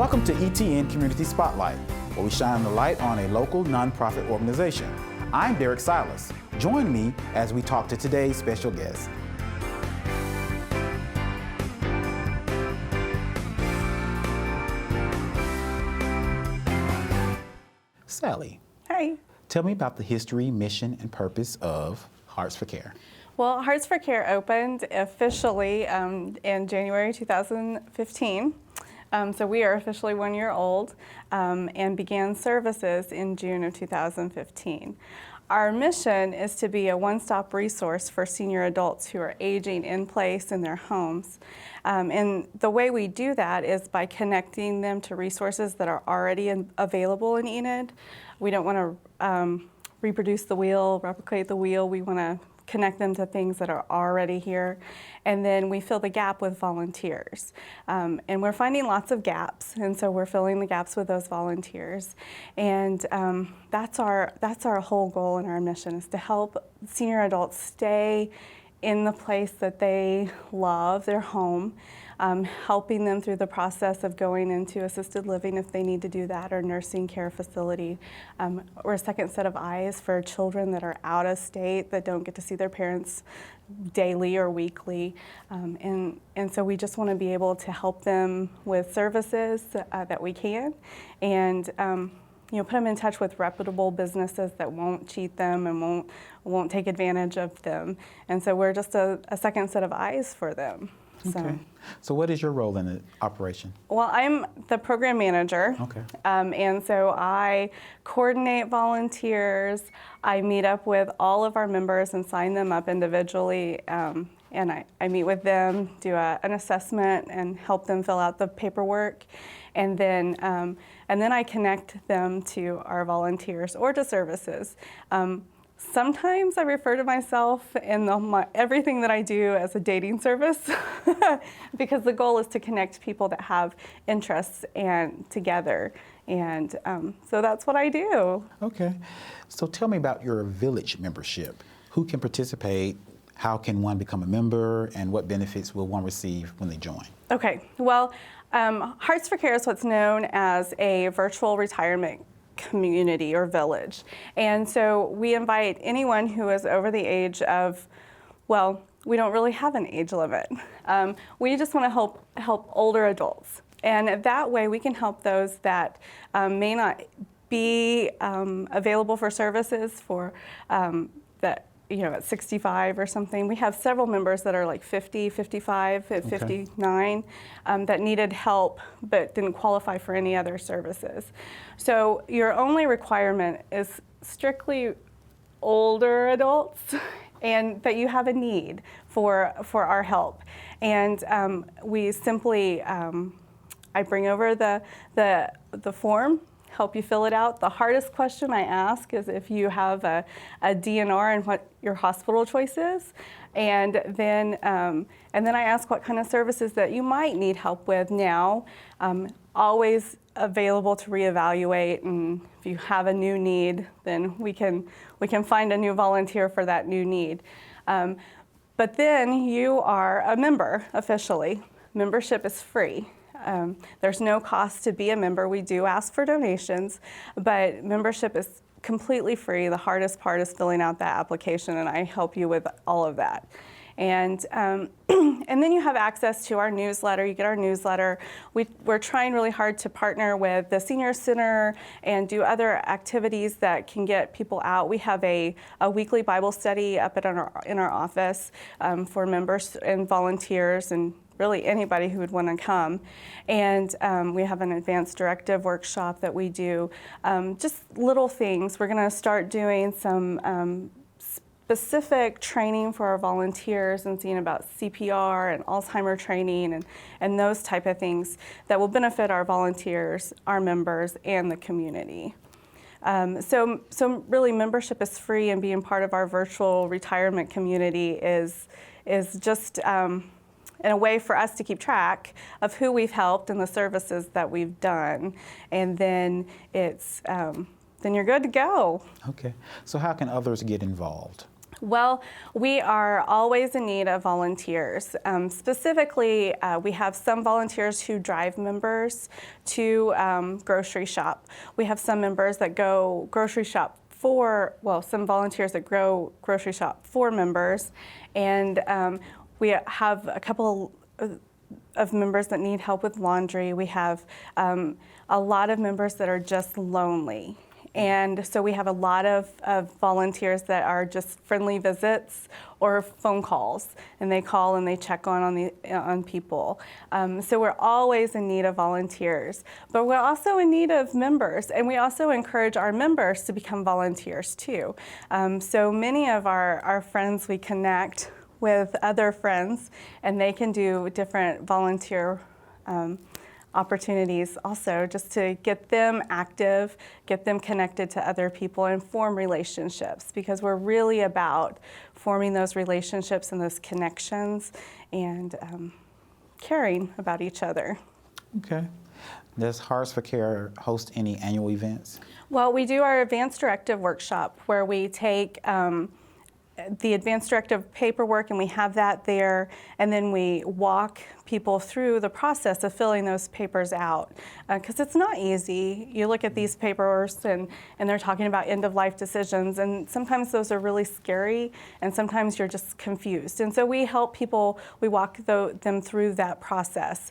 Welcome to ETN Community Spotlight, where we shine the light on a local nonprofit organization. I'm Derek Silas. Join me as we talk to today's special guest. Sally. Hey. Tell me about the history, mission, and purpose of Hearts for Care. Well, Hearts for Care opened officially in January 2015. So we are officially 1 year old and began services in June of 2015. Our mission is to be a one-stop resource for senior adults who are aging in place in their homes. And the way we do that is by connecting them to resources that are already available in Enid. We don't want to reproduce the wheel, replicate the wheel. We want to connect them to things that are already here. And then we fill the gap with volunteers. And we're finding lots of gaps, and so we're filling the gaps with those volunteers. And that's our whole goal and our mission, is to help senior adults stay in the place that they love, their home, helping them through the process of going into assisted living if they need to do that, or nursing care facility. We're a second set of eyes for children that are out of state, that don't get to see their parents daily or weekly. And so we just want to be able to help them with services that we can, and put them in touch with reputable businesses that won't cheat them and won't take advantage of them. And so we're just a second set of eyes for them. Okay. So what is your role in the operation? Well, I'm the program manager. Okay. And so I coordinate volunteers. I meet up with all of our members and sign them up individually. And I meet with them, do an assessment, and help them fill out the paperwork. And then I connect them to our volunteers or to services. Sometimes I refer to myself in everything that I do as a dating service because the goal is to connect people that have interests and together. And so that's what I do. Okay. So tell me about your village membership. Who can participate? How can one become a member? And what benefits will one receive when they join? Okay. Well, Hearts for Care is what's known as a virtual retirement community or village. And so we invite anyone who is over the age of, well, we don't really have an age limit. We just want to help older adults. And that way we can help those that may not be available for services for that, at 65 or something. We have several members that are like 50, 55, 59 that needed help but didn't qualify for any other services. So your only requirement is strictly older adults and that you have a need for our help. And we simply, I bring over the form, help you fill it out. The hardest question I ask is if you have a DNR and what your hospital choice is. And then I ask what kind of services that you might need help with now. Always available to reevaluate, and if you have a new need, then we can find a new volunteer for that new need. But then you are a member officially. Membership is free. There's no cost to be a member. We do ask for donations, but membership is completely free. The hardest part is filling out that application, and I help you with all of that. And then you have access to our newsletter. You get our newsletter. We're trying really hard to partner with the Senior Center and do other activities that can get people out. We have a weekly Bible study up in our office for members and volunteers and really anybody who would want to come. And we have an advanced directive workshop that we do. Just little things. We're going to start doing some specific training for our volunteers and seeing about CPR and Alzheimer training and those type of things that will benefit our volunteers, our members, and the community. So really membership is free, and being part of our virtual retirement community is just in a way for us to keep track of who we've helped and the services that we've done. And then then you're good to go. Okay. So how can others get involved? Well, we are always in need of volunteers. Specifically, we have some volunteers who drive members to grocery shop. We have some members that go grocery shop some volunteers that go grocery shop for members. And we have a couple of members that need help with laundry. We have a lot of members that are just lonely. And so we have a lot of volunteers that are just friendly visits or phone calls, and they call and they check on people. So we're always in need of volunteers, but we're also in need of members, and we also encourage our members to become volunteers too. So many of our friends, we connect with other friends, and they can do different volunteer opportunities also, just to get them active, get them connected to other people, and form relationships, because we're really about forming those relationships and those connections and caring about each other. Okay. Does Hearts for Care host any annual events? Well, we do our advanced directive workshop where we take the advanced directive paperwork and we have that there, and then we walk people through the process of filling those papers out, because it's not easy. You look at these papers and they're talking about end-of-life decisions, and sometimes those are really scary, and sometimes you're just confused. And so we help people, we walk them through that process.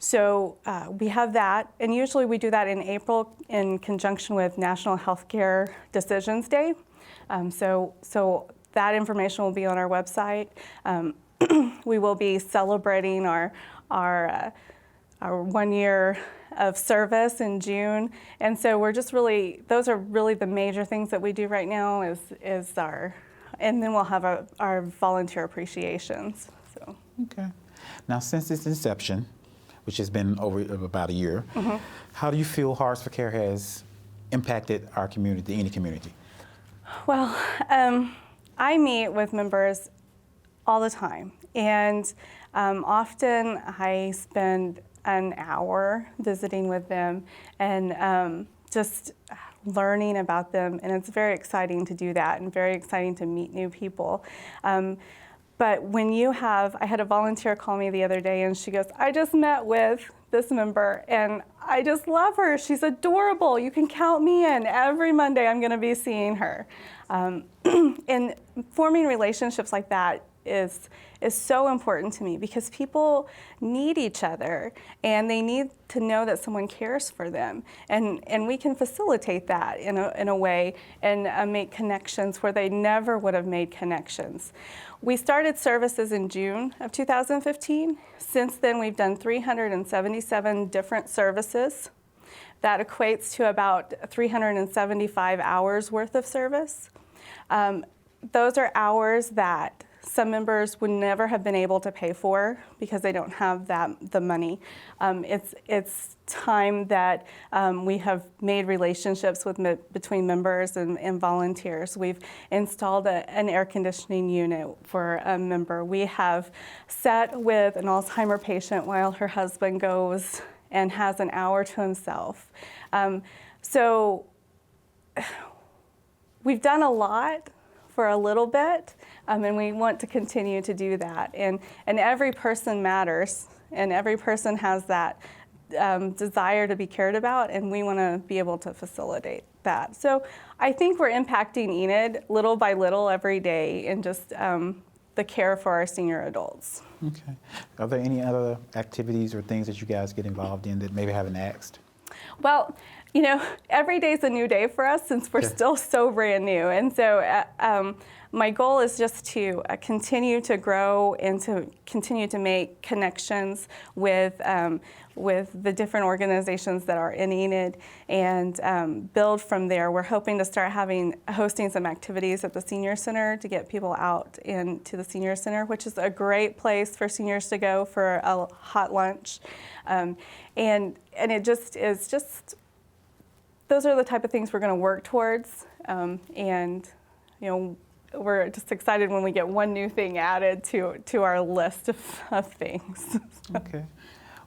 So we have that, and usually we do that in April in conjunction with National Healthcare Decisions Day. So that information will be on our website. We will be celebrating our 1 year of service in June, and so we're just those are really the major things that we do right now. And then we'll have our volunteer appreciations. So. Okay. Now, since its inception, which has been over about a year, how do you feel Hearts for Care has impacted our community, any community? Well, I meet with members all the time, and often I spend an hour visiting with them and just learning about them, and it's very exciting to do that and very exciting to meet new people. But when I had a volunteer call me the other day, and she goes, "I just met with this member, and I just love her. She's adorable. You can count me in. Every Monday I'm going to be seeing her." And forming relationships like that is so important to me, because people need each other and they need to know that someone cares for them, and we can facilitate that in a way and make connections where they never would have made connections. We started services in June of 2015. Since then, we've done 377 different services. That equates to about 375 hours worth of service. Those are hours that some members would never have been able to pay for because they don't have the money. It's time that we have made relationships between members and volunteers. We've installed an air conditioning unit for a member. We have sat with an Alzheimer patient while her husband goes and has an hour to himself. So we've done a lot for a little bit, and we want to continue to do that. And every person matters, and every person has that desire to be cared about, and we want to be able to facilitate that. So I think we're impacting Enid little by little every day in just the care for our senior adults. Okay. Are there any other activities or things that you guys get involved in that maybe I haven't asked? Well, every day is a new day for us since we're still so brand new. And so my goal is just to continue to grow and to continue to make connections with the different organizations that are in Enid and build from there. We're hoping to start hosting some activities at the Senior Center to get people out into the Senior Center, which is a great place for seniors to go for a hot lunch. And it just is those are the type of things we're going to work towards, and we're just excited when we get one new thing added to our list of things. Okay.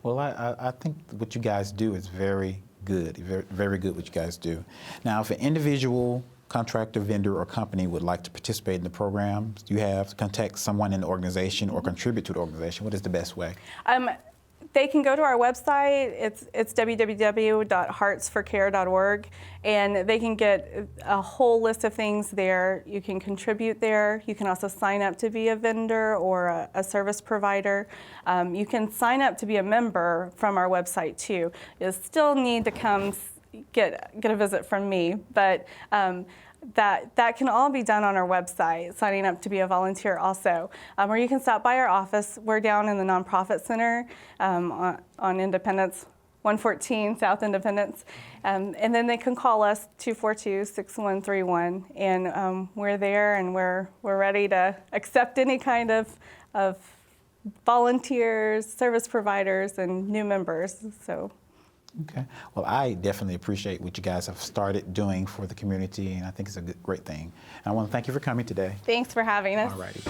Well, I think what you guys do is very good, very, very good what you guys do. Now, if an individual contractor, vendor, or company would like to participate in the program you have, contact someone in the organization or contribute to the organization, what is the best way? They can go to our website. It's www.heartsforcare.org, and they can get a whole list of things there. You can contribute there. You can also sign up to be a vendor or a service provider. You can sign up to be a member from our website too. You'll still need to come get a visit from me, but that can all be done on our website, signing up to be a volunteer also. Or you can stop by our office. We're down in the Nonprofit Center on Independence, 114 South Independence. And then they can call us, 242-6131. And we're there, and we're ready to accept any kind of volunteers, service providers, and new members. So. Okay. Well, I definitely appreciate what you guys have started doing for the community, and I think it's a great thing. And I want to thank you for coming today. Thanks for having us. All righty.